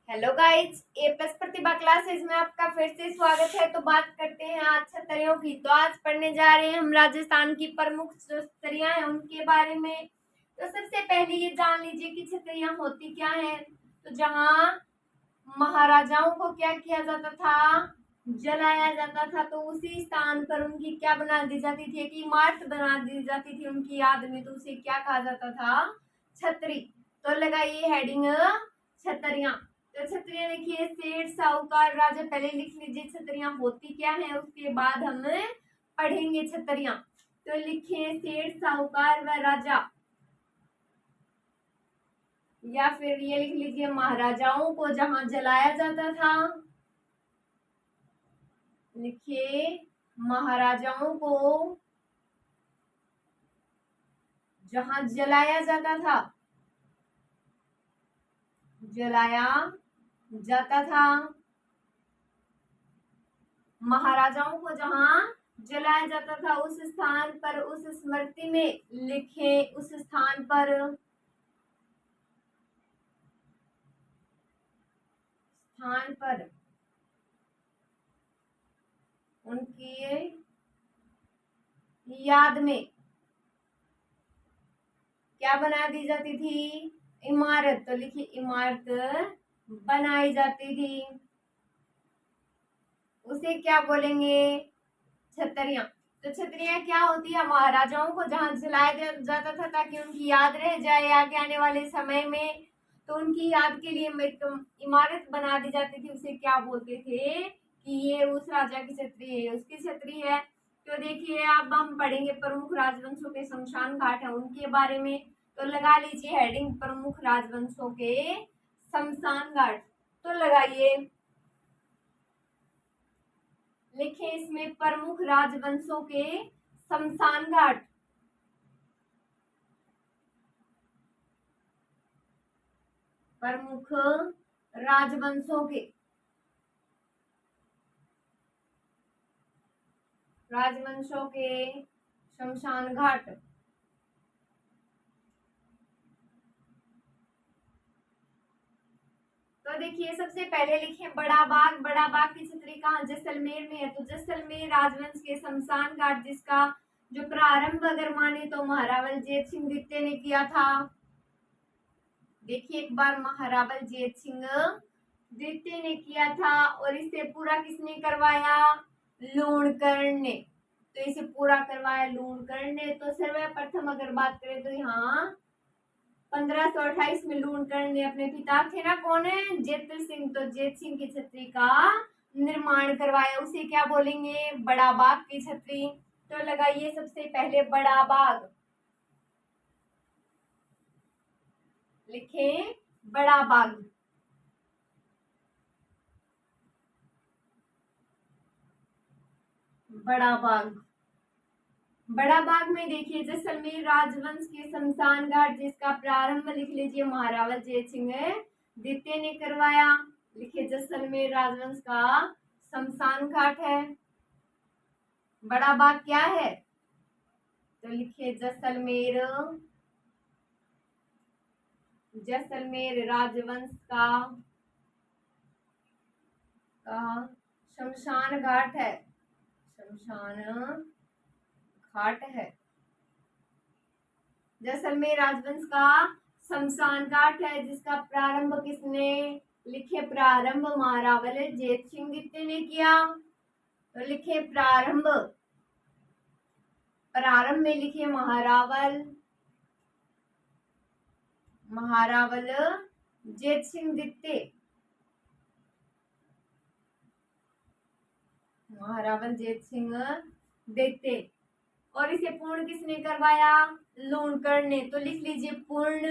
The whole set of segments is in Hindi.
हेलो गाइज, ए प्लस प्रतिभा क्लासेस में आपका फिर से स्वागत है। तो बात करते हैं आज छतरियों की। तो आज पढ़ने जा रहे हैं हम राजस्थान की प्रमुख जो छतरियां हैं उनके बारे में। तो सबसे पहले ये जान लीजिए कि छतरियां होती क्या हैं। तो जहां महाराजाओं को क्या किया जाता था, जलाया जाता था, तो उसी स्थान पर उनकी क्या बना दी जाती थी, एक इमारत बना दी जाती थी उनकी याद में। तो उसे क्या कहा जाता था, छतरी। तो लगाइए हेडिंग छतरियां। तो छतरियां देखिए, सेठ साहूकार राजा, पहले लिख लीजिए छतरियां होती क्या है, उसके बाद हम पढ़ेंगे छतरियां। तो लिखिए सेठ साहूकार व राजा, या फिर ये लिख लीजिए महाराजाओं को जहां जलाया जाता था। लिखिए महाराजाओं को जहां जलाया जाता था, जलाया जाता था। महाराजाओं को जहां जलाया जाता था उस स्थान पर, उस स्मृति में लिखे, उस स्थान पर, स्थान पर उनकी याद में क्या बना दी जाती थी, इमारत। तो लिखिए इमारत बनाई जाती थी, उसे क्या बोलेंगे, छतरियां। तो छतरियां क्या होती है, महाराजाओं को जहां जलाया जाता था ताकि उनकी याद रह जाए आगे आने वाले समय में। तो उनकी याद के लिए एक इमारत बना दी जाती थी, उसे क्या बोलते थे कि ये उस राजा की छतरी है, उसकी छतरी है। तो देखिए अब हम पढ़ेंगे प्रमुख राजवंशों के शमशान घाट है उनके बारे में। तो लगा लीजिए हेडिंग प्रमुख राजवंशों के शमशान घाट। तो लगाइए, लिखे इसमें प्रमुख राजवंशों के शमशान घाट। प्रमुख राजवंशों के शमशान घाट। तो देखिए सबसे पहले लिखे बड़ा बाग। बड़ा बाग की छतरी कहाँ, जैसलमेर में है। तो जैसलमेर राजवंश के शमशान घाट, जिसका जो प्रारंभ अगर माने तो महारावल जैत सिंह द्वितीय ने किया था। देखिए एक बार महारावल जैत सिंह द्वितीय ने किया था, और इसे पूरा किसने करवाया, लूणकर्ण ने। तो इसे पूरा करवाया लूणकर्ण ने। तो सर्वप्रथम अगर बात करें तो यहाँ 1528 में लूणकर्ण ने, अपने पिता थे ना, कौन है, जेत सिंह, तो जेत सिंह की छतरी का निर्माण करवाया। उसे क्या बोलेंगे, बड़ा बाग की छतरी। तो लगाइए सबसे पहले बड़ा बाग, लिखे बड़ा बाग। बड़ा बाग, बड़ा बाग में देखिए जैसलमेर राजवंश के शमशान घाट, जिसका प्रारंभ लिख लीजिए महारावल जैत सिंह द्वितीय ने करवाया। लिखिए जैसलमेर राजवंश का शमशान घाट है। बड़ा बाग क्या है, तो लिखिए जैसलमेर, जैसलमेर राजवंश का शमशान घाट है, शमशान घाट है। जैसलमेर राजवंश का शमशान घाट है, जिसका प्रारंभ किसने, लिखे प्रारंभ महारावल जैत सिंह द्वितीय ने किया। तो लिखे प्रारंभ, प्रारंभ में लिखे महारावल, महारावल जैत सिंह द्वितीय, महारावल जैत सिंह द्वितीय। और इसे पूर्ण किसने करवाया, लूणकर्ण ने। तो लिख लीजिए पूर्ण,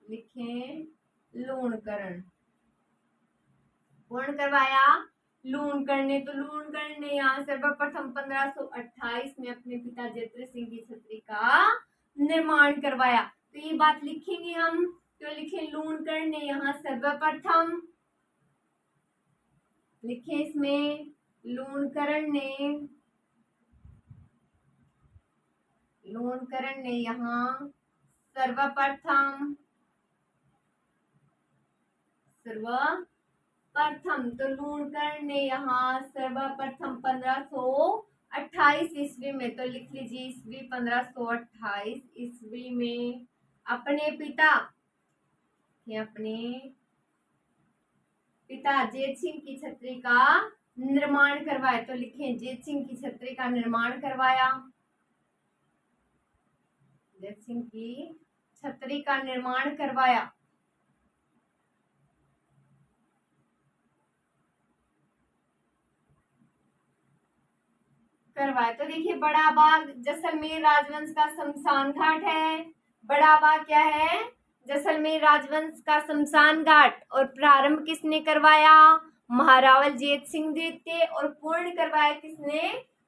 लिखें लूणकर्ण, पूर्ण करवाया लूणकर्ण ने। तो लूणकर्ण ने यहाँ सर्वप्रथम 1528 में अपने पिता जैत सिंह की छतरी का निर्माण करवाया। तो ये बात लिखेंगे हम। तो लिखे लूणकर्ण ने यहाँ सर्वप्रथम, लिखे इसमें लूणकर्ण ने, लूणकर्ण ने यहाँ सर्वप्रथम तो लूणकर्ण ने यहाँ सर्वप्रथम 1528 ईस्वी में, तो लिख लीजिए ईस्वी 1528 ईस्वी में अपने पिता जेत सिंह की छतरी का निर्माण करवाया। तो लिखें जेत सिंह की छतरी का निर्माण करवाया। जेत सिंह की छतरी का निर्माण करवाया। तो देखिए बड़ा बाग जैसलमेर राजवंश का शमशान घाट है। बड़ा बाग क्या है? जैसलमेर राजवंश का शमशान घाट। और प्रारंभ किसने करवाया? महारावल जेत सिंह द्वितीय। और पूर्ण करवाया किसने?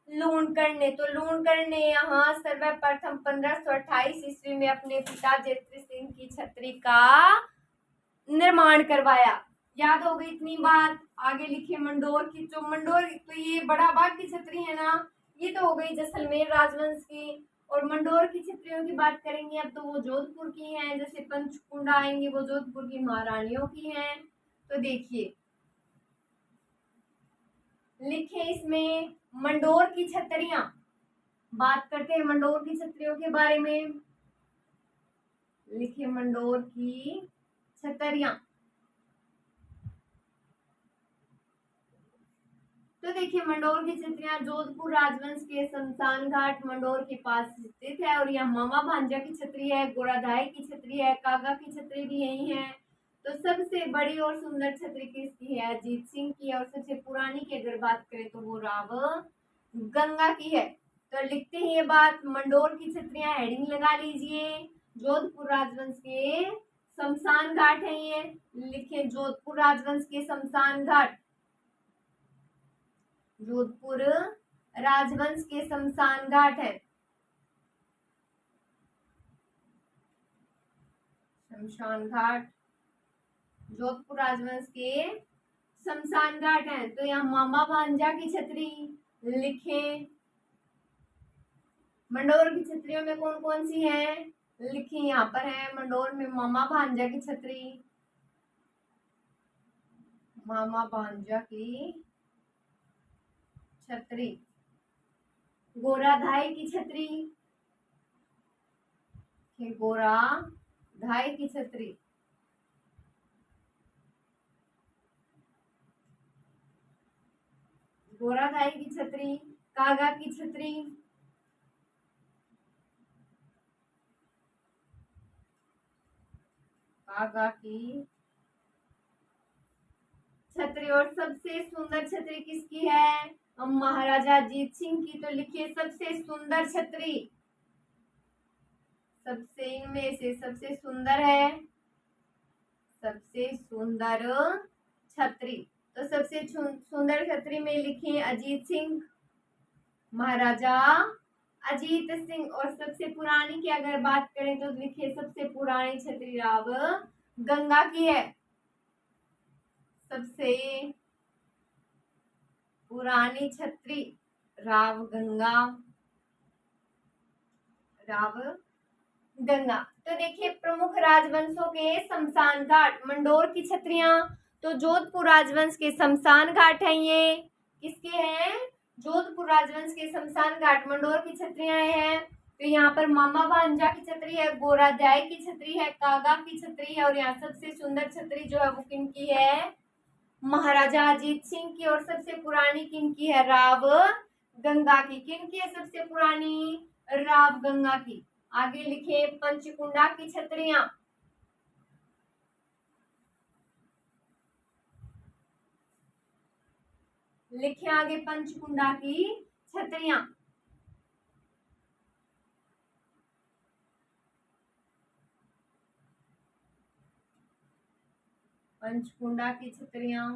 लूणकर्ण ने। तो लूणकर्ण ने यहाँ सर्वप्रथम 1528 ईस्वी में अपने पिता जेत सिंह की छतरी का निर्माण करवाया। याद हो गई इतनी बात। आगे लिखे मंडोर की। तो मंडोर तो ये बड़ा बाग की छतरी है ना, ये तो हो गई जैसलमेर राजवंश की। और मंडोर की छतरियों की बात करेंगे अब तो वो जोधपुर की हैं। जैसे पंचकुंडा आएंगी वो जोधपुर की महारानियों की हैं। तो देखिए लिखे इसमें मंडोर की छतरियां। बात करते हैं मंडोर की छतरियों के बारे में। लिखे मंडोर की छतरियां। तो देखिए मंडोर की छतरियां जोधपुर राजवंश के शमशान घाट मंडोर के पास स्थित है। और यह मामा भांजा की छतरी है, गोराधाई की छतरी है, कागा की छतरी भी यही है। तो सबसे बड़ी और सुंदर छतरी किसकी है? अजीत सिंह की। और सबसे पुरानी की अगर बात करें तो वो राव गंगा की है। तो लिखते हैं ये बात। मंडोर की छतरियां हेडिंग लगा लीजिए। जोधपुर राजवंश के शमशान घाट है ये। लिखे जोधपुर राजवंश के शमशान घाट। जोधपुर राजवंश के शमशान घाट है। शमशान घाट जोधपुर राजवंश के शमशान घाट है। तो यहाँ मामा भांजा की छतरी लिखे। मंडोर की छतरियों में कौन कौन सी है? लिखी यहाँ पर है। मंडोर में मामा भांजा की छतरी, मामा भांजा की छतरी, गोराधाई की छतरी, गोराधाई की छतरी, गोराधाई की छतरी, कागा की छतरी, कागा की छतरी। और सबसे सुंदर छतरी किसकी है? महाराजा अजीत सिंह की। तो लिखिए सबसे सुंदर छतरी, सबसे इनमें से सबसे सुंदर है, सबसे सुंदर छतरी। तो सबसे सुंदर छतरी में लिखिए अजीत सिंह, महाराजा अजीत सिंह। और सबसे पुरानी की अगर बात करें तो लिखिए सबसे पुरानी छतरी राव गंगा की है। सबसे पुरानी छतरी राव गंगा, राव गंगा। तो देखिए प्रमुख राजवंशों के शमशान घाट मंडोर की छतरियां। तो जोधपुर राजवंश के शमशान घाट हैं ये। किसके हैं? जोधपुर राजवंश के शमशान घाट मंडोर की छतरियां हैं। तो यहाँ पर मामा भांजा की छतरी है, गोराधाई की छतरी है, कागा की छतरी है। और यहाँ सबसे सुंदर छतरी जो है वो किनकी है? महाराजा अजीत सिंह की। और सबसे पुरानी किनकी है? राव गंगा की। किनकी है सबसे पुरानी? राव गंगा की। आगे लिखे पंचकुंडा की छतरियां। लिखे आगे पंचकुंडा की छतरियां। पंचकुंडा की छतरियां।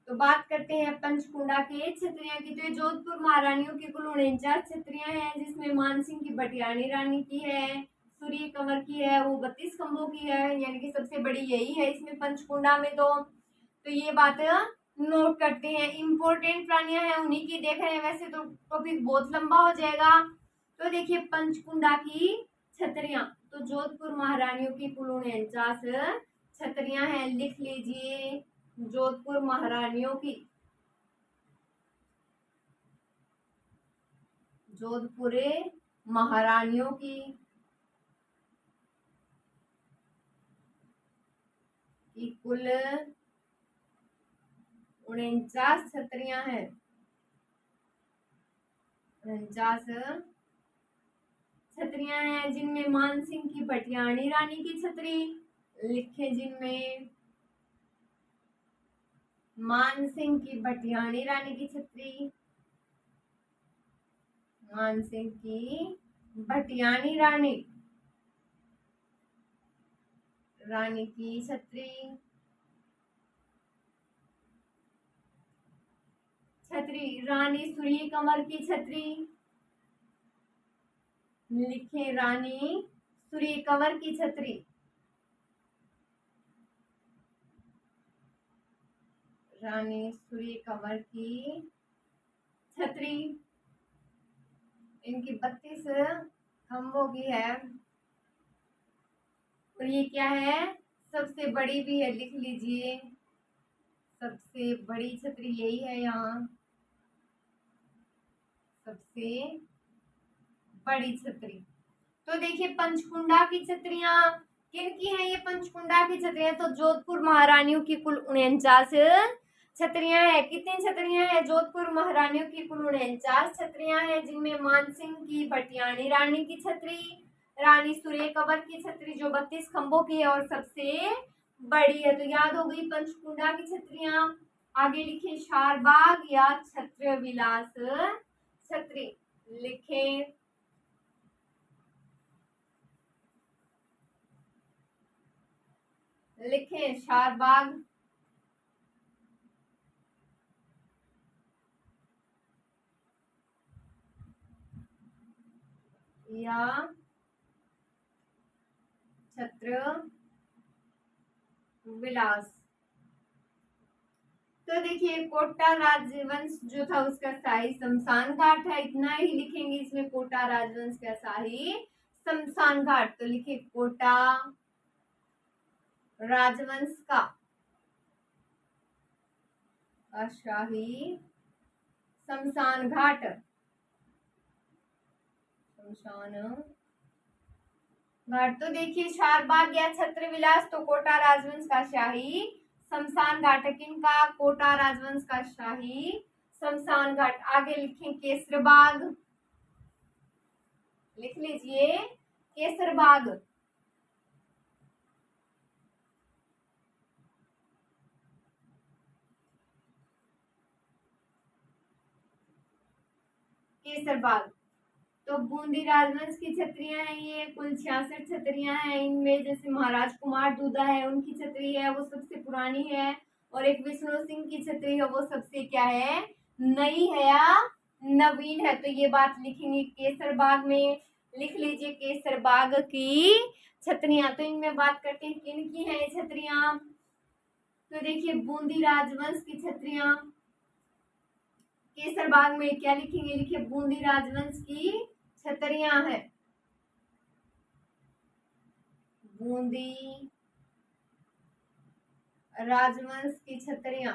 तो बात करते हैं पंचकुंडा के छतरियां की। तो ये जोधपुर महारानियों की कुल 49 छतरियां हैं, जिसमें मानसिंह की भटियाणी रानी की है, सूर्य कंवर की है, वो 32 खंभों की है, यानी कि सबसे बड़ी यही है इसमें पंचकुंडा में। तो ये बात नोट करते हैं। इम्पोर्टेंट प्राणियां हैं उन्हीं की देख रहे हैं। वैसे तो टॉपिक बहुत लंबा हो जाएगा, तो देखिए पंचकुंडा की छतरियां, तो जोधपुर महारानियों की कुल 49 छतरियां हैं, लिख लीजिए। जोधपुर महारानियों की, जोधपुर महारानियों की कुल 49 छतरियां हैं, 49 छतरियां हैं, जिनमें मानसिंह की भटियाणी रानी की छतरी, लिखे जिनमें मानसिंह की भटियाणी रानी की छतरी, मानसिंह की भटियाणी रानी की छतरी, रानी सूर्य कंवर की छतरी, लिखे रानी सूर्य कंवर की छतरी, रानी सूर्य कंवर की छतरी, इनकी 32 खंभों की है, और ये क्या है, सबसे बड़ी भी है, लिख लीजिए। सबसे बड़ी छतरी यही है, यहाँ सबसे बड़ी छतरी। तो देखिए पंचकुंडा की छतरियां किन की हैं, ये पंचकुंडा की छतरियां तो जोधपुर महारानियों की कुल 49 छतरियां हैं। कितनी छतरियां हैं, जोधपुर महारानियों की कुल 49 छतरियां हैं, जिनमें मानसिंह की भटियाणी रानी की छतरी, रानी सूर्य कंवर की छतरी जो 32 खंभों की है और सबसे बड़ी है। तो याद हो गई पंचकुंडा की छतरियां। आगे लिखे शारबाग या छत्र विलास छतरी, लिखे शारबाग या छत्र विलास। तो देखिए कोटा राजवंश जो था उसका शाही शमशान घाट है, इतना ही लिखेंगे इसमें, कोटा राजवंश का शाही शमशान घाट। तो लिखे कोटा राजवंश का शाही शमशान घाट, शमशान घाट। तो देखिए शारबाग या छत्र विलास तो कोटा राजवंश का शाही शमशान घाट, किनका, कोटा राजवंश का शाही शमशान घाट। आगे लिखें केसरबाग, लिख लीजिए केसरबाग, केसरबाग। तो बूंदी राजवंश की छतरियां हैं, ये कुल 66 छतरियां हैं। इनमें जैसे महाराज कुमार दूधा है, उनकी छतरी है वो सबसे पुरानी है, और एक विष्णु सिंह की छतरी है वो सबसे क्या है, नई है या नवीन है। तो ये बात लिखेंगे केसरबाग में, लिख लीजिए केसरबाग की छतरियां। तो इनमें बात करते हैं किन की है ये छतरियां। तो देखिए बूंदी राजवंश की छतरियां, केसरबाग में क्या लिखेंगे, लिखिए बूंदी राजवंश की छतरियां हैं, बूंदी राजवंश की छतरियां,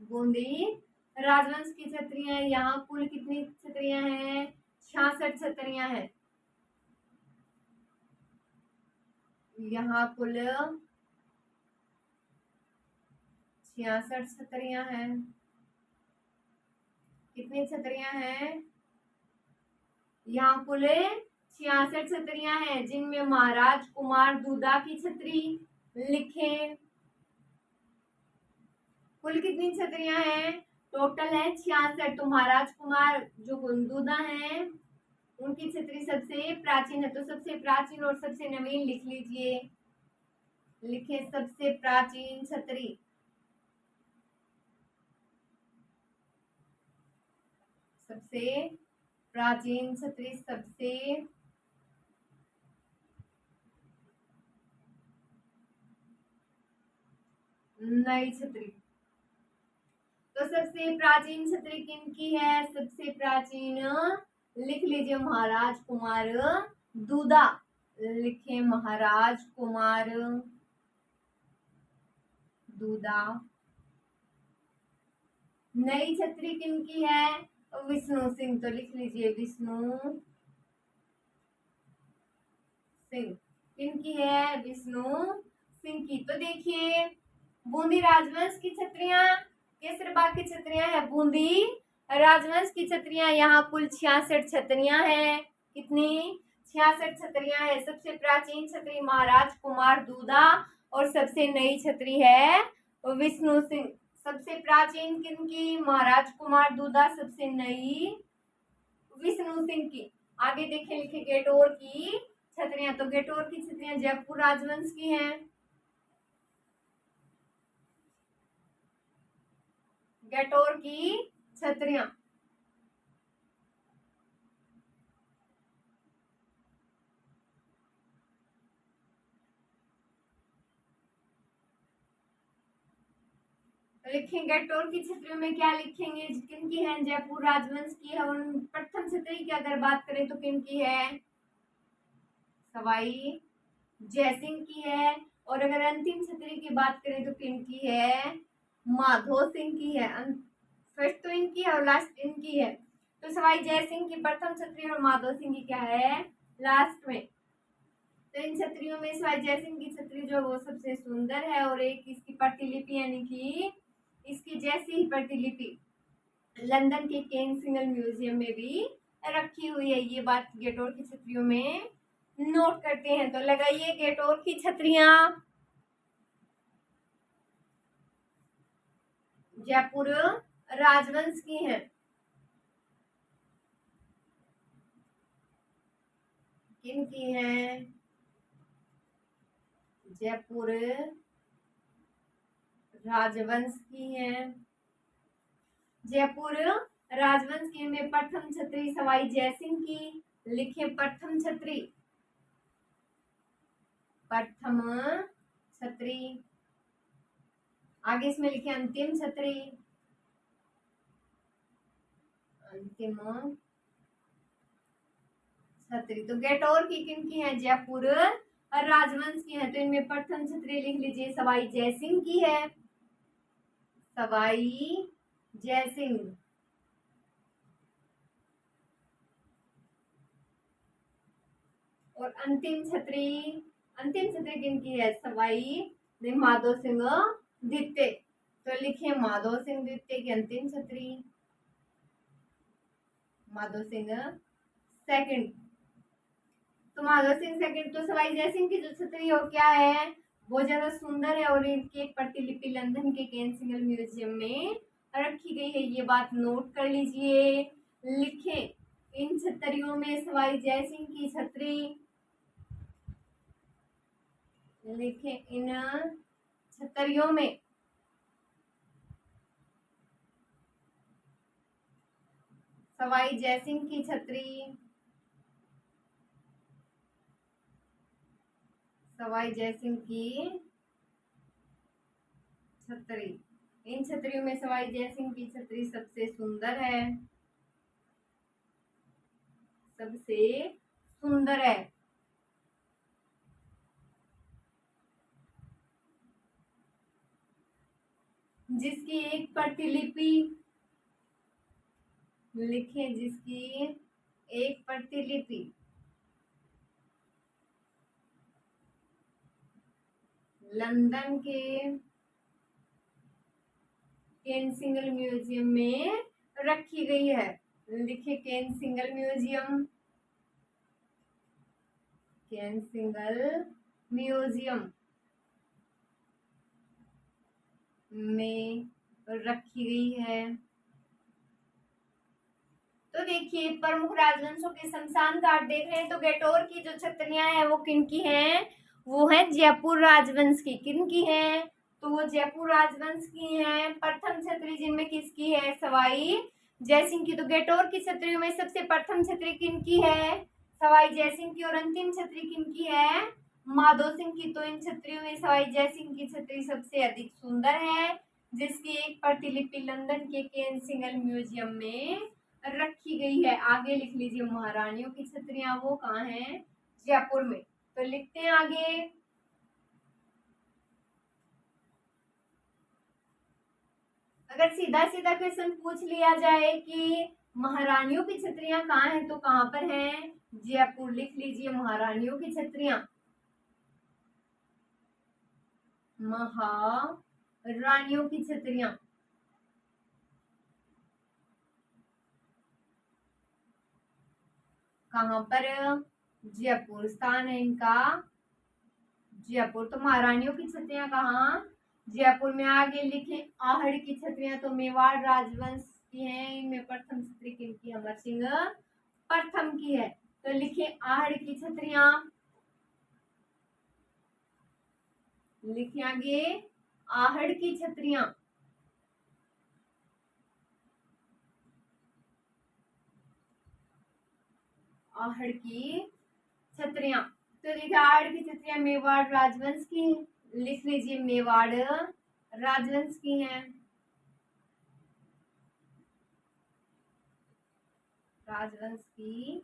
बूंदी राजवंश की छतरियां। यहाँ कुल कितनी छतरियां हैं, 66 छतरियां हैं। यहाँ कुल 66 छतरियां हैं। कितनी छतरियां हैं, यहाँ कुल 66 छतरियां हैं, जिनमें महाराज कुमार दूधा की छतरी, लिखे कुल कितनी छतरियां हैं, टोटल है 66। तो महाराज कुमार जो दूधा है उनकी छतरी सबसे प्राचीन है, तो सबसे प्राचीन और सबसे नवीन लिख लीजिए, लिखे सबसे प्राचीन छतरी, सबसे प्राचीन छतरी, सबसे नई छतरी। तो सबसे प्राचीन छतरी किनकी है? सबसे प्राचीन लिख लीजिए महाराज कुमार दूधा। लिखे महाराज कुमार दूधा। नई छतरी किनकी है? विष्णु सिंह। तो लिख लीजिए विष्णु सिंह। किनकी है? विष्णु सिंह की। तो देखिए बूंदी राजवंश की छतरियां, केसरबाग की छतरियां है बूंदी राजवंश की छतरियां। यहाँ कुल 66 छतरियां हैं। कितनी? 66 छतरियां है। सबसे प्राचीन छतरी महाराज कुमार दूधा और सबसे नई छतरी है विष्णु सिंह। सबसे प्राचीन किनकी? महाराज कुमार दूधा। सबसे नई विष्णु सिंह की। आगे देखें लिखे गेटोर की छतरियां। तो गेटोर की छतरियां जयपुर राजवंश की हैं। गेटोर की छतरियां लिखेंगे। गेटोर की छतरियों में क्या लिखेंगे? किनकी है? जयपुर राजवंश की है। उन प्रथम छतरी की अगर बात करें तो किनकी है? सवाई जयसिंह की है। और अगर अंतिम छतरी की बात करें तो किनकी है? माधो सिंह की है। फर्स्ट तो इनकी है और लास्ट इनकी है। तो सवाई जयसिंह की प्रथम छतरी और माधो सिंह की क्या है? लास्ट में। तो इन छतरियों में सवाई जयसिंह की छतरी जो वो सबसे सुंदर है और एक इसकी प्रतिलिपि यानी कि इसकी जैसी ही प्रतिलिपि लंदन के केंसिंगल म्यूजियम में भी रखी हुई है। ये बात गेटोर की छतरियों में नोट करते हैं। तो लगाइए गेटोर की छतरियां जयपुर राजवंश की हैं। किनकी हैं? जयपुर राजवंश की हैं। जयपुर राजवंश की में प्रथम छतरी सवाई जयसिंह की। लिखे प्रथम छतरी। प्रथम छतरी। आगे इसमें लिखे अंतिम छतरी। अंतिम छतरी। तो गेटोर की किनकी है? जयपुर राजवंश की है। तो इनमें प्रथम छतरी लिख लीजिए सवाई जयसिंह की है। सवाई जयसिंह। और अंतिम छतरी किनकी है? सवाई माधो सिंह द्वितीय। तो लिखे माधो सिंह द्वितीय की अंतिम छतरी। माधो सिंह सेकंड। तो माधो सिंह सेकंड। तो सवाई जयसिंह की जो छतरी हो क्या है? वो ज्यादा सुंदर है और इनकी एक प्रतिलिपि लंदन के केंसिंगल म्यूजियम में रखी गई है। ये बात नोट कर लीजिए। लिखे इन छतरियों में सवाई जयसिंह की छतरी। लिखे इन छतरियों में सवाई जयसिंह की छतरी। सवाई जयसिंह की छतरी। इन छतरियों में सवाई जयसिंह की छतरी सबसे सुंदर है। सबसे सुंदर है। जिसकी एक प्रतिलिपि। लिखे जिसकी एक प्रतिलिपि लंदन के केंसिंगल म्यूजियम में रखी गई है। लिखे केंसिंगल म्यूजियम। केंसिंगल म्यूजियम में रखी गई है। तो देखिए प्रमुख राजवंशों के शमशान घाट देख रहे हैं। तो गेटोर की जो छतरियां हैं वो किनकी हैं? वो है जयपुर राजवंश की। किनकी हैं? तो वो जयपुर राजवंश की हैं। प्रथम छतरी जिनमें किसकी है? सवाई जयसिंह की। तो गेटोर की छतरियों में सबसे प्रथम छतरी किनकी है? सवाई जयसिंह की। और अंतिम छतरी किनकी है? माधो सिंह की। तो इन छतरियों में सवाई जयसिंह की छतरी सबसे अधिक सुंदर है। जिसकी एक प्रतिलिपि लंदन के केनसिंगल म्यूजियम में रखी गई है। आगे लिख लीजिए, महारानियों की छतरियां वो कहाँ हैं? जयपुर में। तो लिखते हैं आगे। अगर सीधा सीधा क्वेश्चन पूछ लिया जाए कि महारानियों की छतरियां कहाँ हैं, तो कहाँ पर हैं? जयपुर। लिख लीजिए, महारानियों की छतरियां, महारानियों की छतरियां कहाँ पर? जयपुर। स्थान है इनका जयपुर। तो महारानियों की छतरियां कहाँ? जयपुर में। आगे लिखे, आहड़ की छतरियां तो मेवाड़ राजवंश की हैं। इनमें प्रथम छतरी किनकी? अमर सिंह प्रथम की है। तो लिखे आहड़ की छतरियां। लिखे आगे, आहड़ की छतरियां आहड़ की छतरियां। तो देखिए, आहड़ की छतरियां मेवाड़ राजवंश की। लिख लीजिए, मेवाड़ राजवंश की हैं। राजवंश की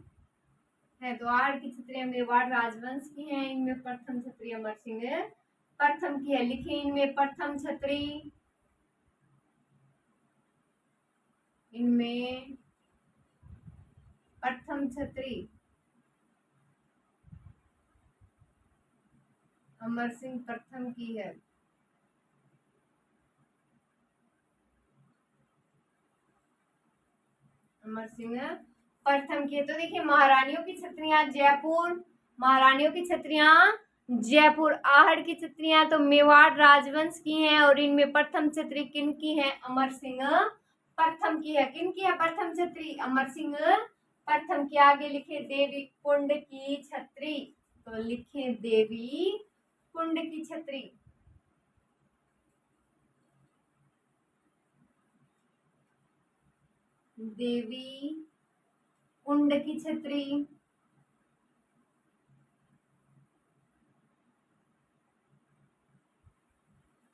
है। तो आहड़ की छतरियां मेवाड़ राजवंश की हैं। इनमें प्रथम छतरी अमर सिंह प्रथम की है। लिखे, इनमें प्रथम छतरी, इनमें प्रथम छतरी अमर सिंह प्रथम की है। अमर सिंह प्रथम की है। तो देखिए, महारानियों की छतरियां जयपुर, महारानियों की छतरियां जयपुर। आहड़ की छतरियां तो मेवाड़ राजवंश की हैं और इनमें प्रथम छतरी किन की है? अमर सिंह प्रथम की है। किन की है प्रथम छतरी? अमर सिंह प्रथम की। आगे लिखे, देवी कुंड की छतरी। तो लिखे, देवी कुंड की छतरी, देवी कुंड की छतरी।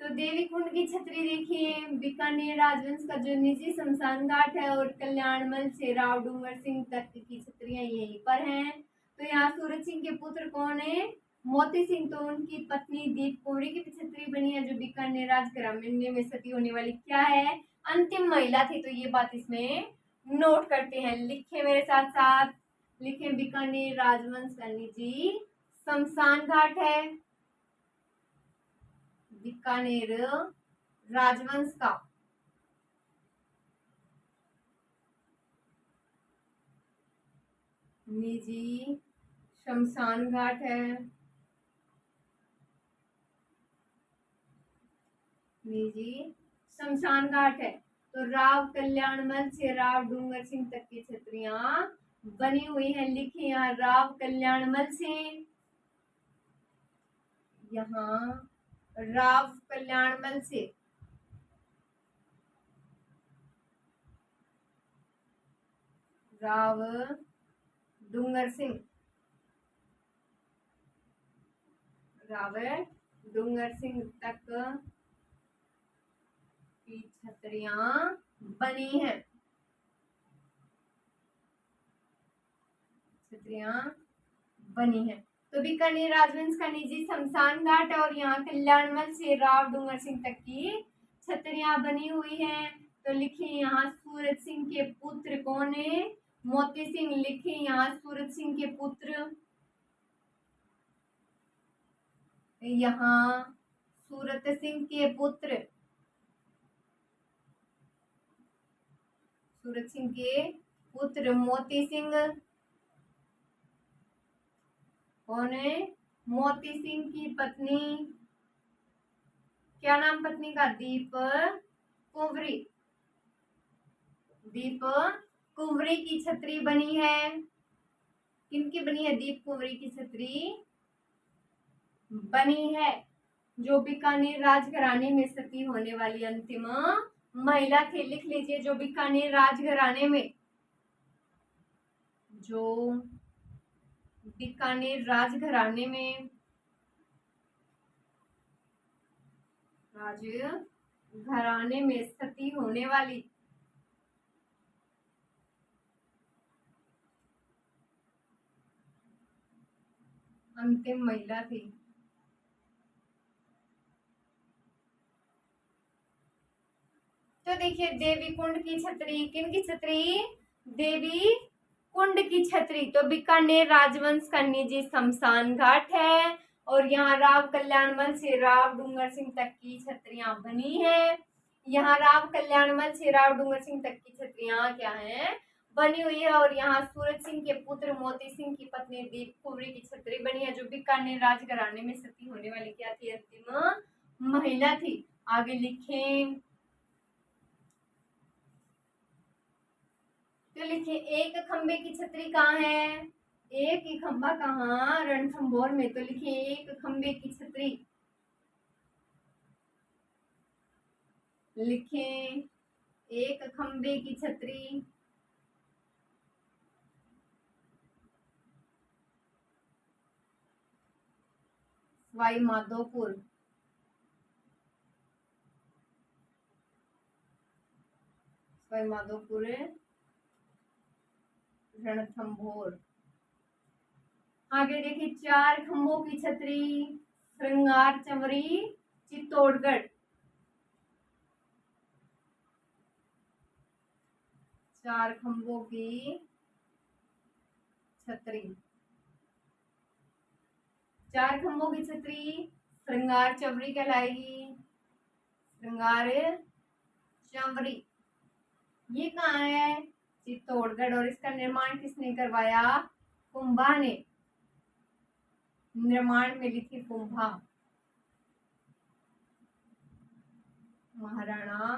तो देवी कुंड की छतरी देखिए, बीकानेर राजवंश का जो निजी शमशान घाट है और कल्याणमल से राव डूंगर सिंह तक की छतरियां यहीं पर हैं। तो यहाँ सूरज सिंह के पुत्र कौन है? मोती सिंह। तो उनकी पत्नी दीप कुंवरी की भी छतरी बनी है, जो बीकानेर राज ग्रामीण में सती होने वाली क्या है? अंतिम महिला थी। तो ये बात इसमें नोट करते हैं। लिखे मेरे साथ साथ, लिखे, बीकानेर राजवंश का निजी शमशान घाट है। बीकानेर राजवंश का निजी शमशान घाट है। निजी शमशान घाट है। तो राव कल्याणमल से राव डूंगर सिंह तक की छतरियां बनी हुई हैं। लिखे, यहाँ राव कल्याणमल से, यहाँ राव कल्याणमल से राव डूंगर सिंह, राव डूंगर सिंह तक की छतरियां बनी हैं। छतरियां बनी है। तो बीकानेर राजवंश का निजी शमशान घाट है और यहाँ कल्याणमल से राव डूंगर सिंह तक की छतरियां बनी हुई हैं। तो लिखिए, यहाँ सूरज सिंह के पुत्र कौन है? मोती सिंह। लिखिए, यहाँ सूरज सिंह के पुत्र, यहाँ सूरत सिंह के पुत्र, सूरज सिंह के पुत्र मोती सिंह कौन है? मोती सिंह की पत्नी, क्या नाम पत्नी का? दीप कुंवरी। दीप कुंवरी की छतरी बनी है। किनकी बनी है? दीप कुंवरी की छतरी बनी है, जो बीकानेर राजघराने में सती होने वाली अंतिम महिला थी। लिख लीजिए, जो बीकानेर राजघराने में, जो बीकानेर राजघराने में घराने में सती होने वाली अंतिम महिला थी। तो देखिए, देवी कुंड की छत्री, किन की छत्री? देवी कुंड की छत्री तो बीकानेर राजवंश का निजी शमशान घाट है। और यहाँ राव कल्याणमल से राव डूंगर सिंह तक की छत्रियां बनी है। यहाँ राव कल्याणमल से राव डूंगर सिंह तक की छत्रियां क्या है? बनी हुई है। और यहाँ सूरज सिंह के पुत्र मोती सिंह की पत्नी दीप कुंवरी की छत्री बनी है, जो बीकानेर राजघराने में सती होने वाली क्या थी? अंतिम महिला थी। आगे लिखें, तो लिखिए, एक खंबे की छतरी कहाँ है? एक ही खंबा कहाँ? रणथंभौर में। तो लिखिए, एक खंबे की छतरी, लिखें एक खंबे की छतरी सवाई माधोपुर, सवाई माधोपुर रणथंभौर। आगे देखिए, चार खंभों की छतरी श्रृंगार चंवरी चित्तौड़गढ़। चार खंभों की छतरी, चार खंभों की छतरी श्रृंगार चंवरी कहलाएगी। श्रृंगार चंवरी ये कहाँ है? चित्तौड़गढ़। और इसका निर्माण किसने करवाया? कुंभा ने। निर्माण में लिखी कुंभा, महाराणा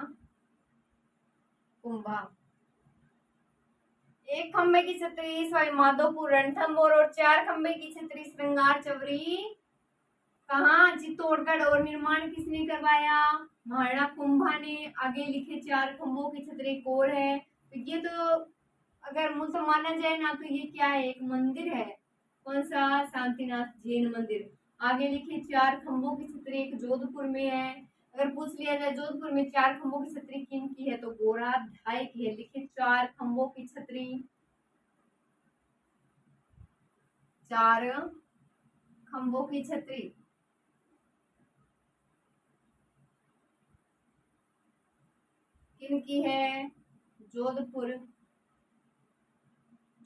कुंभा। एक खंबे की छतरी सवाई माधोपुर रणथंभौर और चार खंबे की छतरी श्रृंगार चवरी कहाँ? चित्तौड़गढ़। और निर्माण किसने करवाया? महाराणा कुंभा ने। आगे लिखे, चार खंभों की छतरी कोर है। तो ये तो अगर मुझसे माना जाए ना, तो ये क्या है? एक मंदिर है। कौन सा? शांतिनाथ जैन मंदिर। आगे लिखे, चार खंभों की छतरी एक जोधपुर में है। अगर पूछ लिया जाए जोधपुर में चार खंभों की छतरी किन की है, तो गोरा धाय की है। लिखे, चार खंभों की छतरी, चार खंभों की छतरी किन की है? जोधपुर।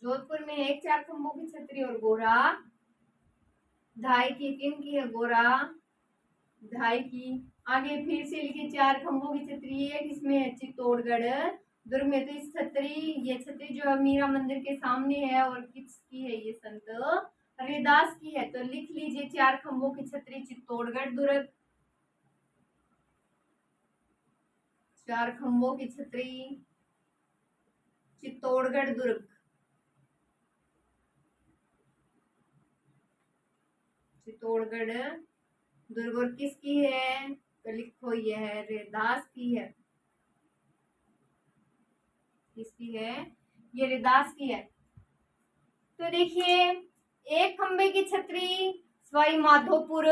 जोधपुर में एक चार खंभों की छतरी और गोरा धाय की। किन की है? गोरा धाय की। आगे फिर से लिखिए, चार खंभों की छतरी है किसमें है? चित्तौड़गढ़ दुर्ग में। तो इस छतरी, ये छतरी जो है मीरा मंदिर के सामने है। और किसकी है? ये संत हरिदास की है। तो लिख लीजिए, चार खंभों की छतरी चित्तौड़गढ़ दुर्ग। चार खंभों की छतरी चित्तौड़गढ़ दुर्ग। चित्तौड़गढ़ दुर्ग। और किसकी है? तो लिखो, यह है रैदास की है। किसकी है? ये रैदास की है। तो देखिए, एक खंबे की छतरी सवाई माधोपुर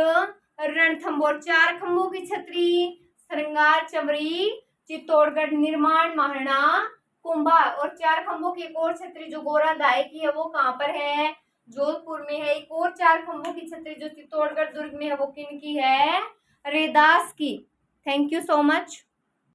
रणथंभौर, चार खंभों की छतरी श्रृंगार चवरी चित्तौड़गढ़, निर्माण महाराणा कुंभा। और चार खंभों की एक और छतरी जो गोरा दाय की है, वो कहाँ पर है? जोधपुर में है। एक और चार खंभों की छतरी जो चित्तौड़गढ़ दुर्ग में है, वो किन की है? रैदास की। Thank you so much.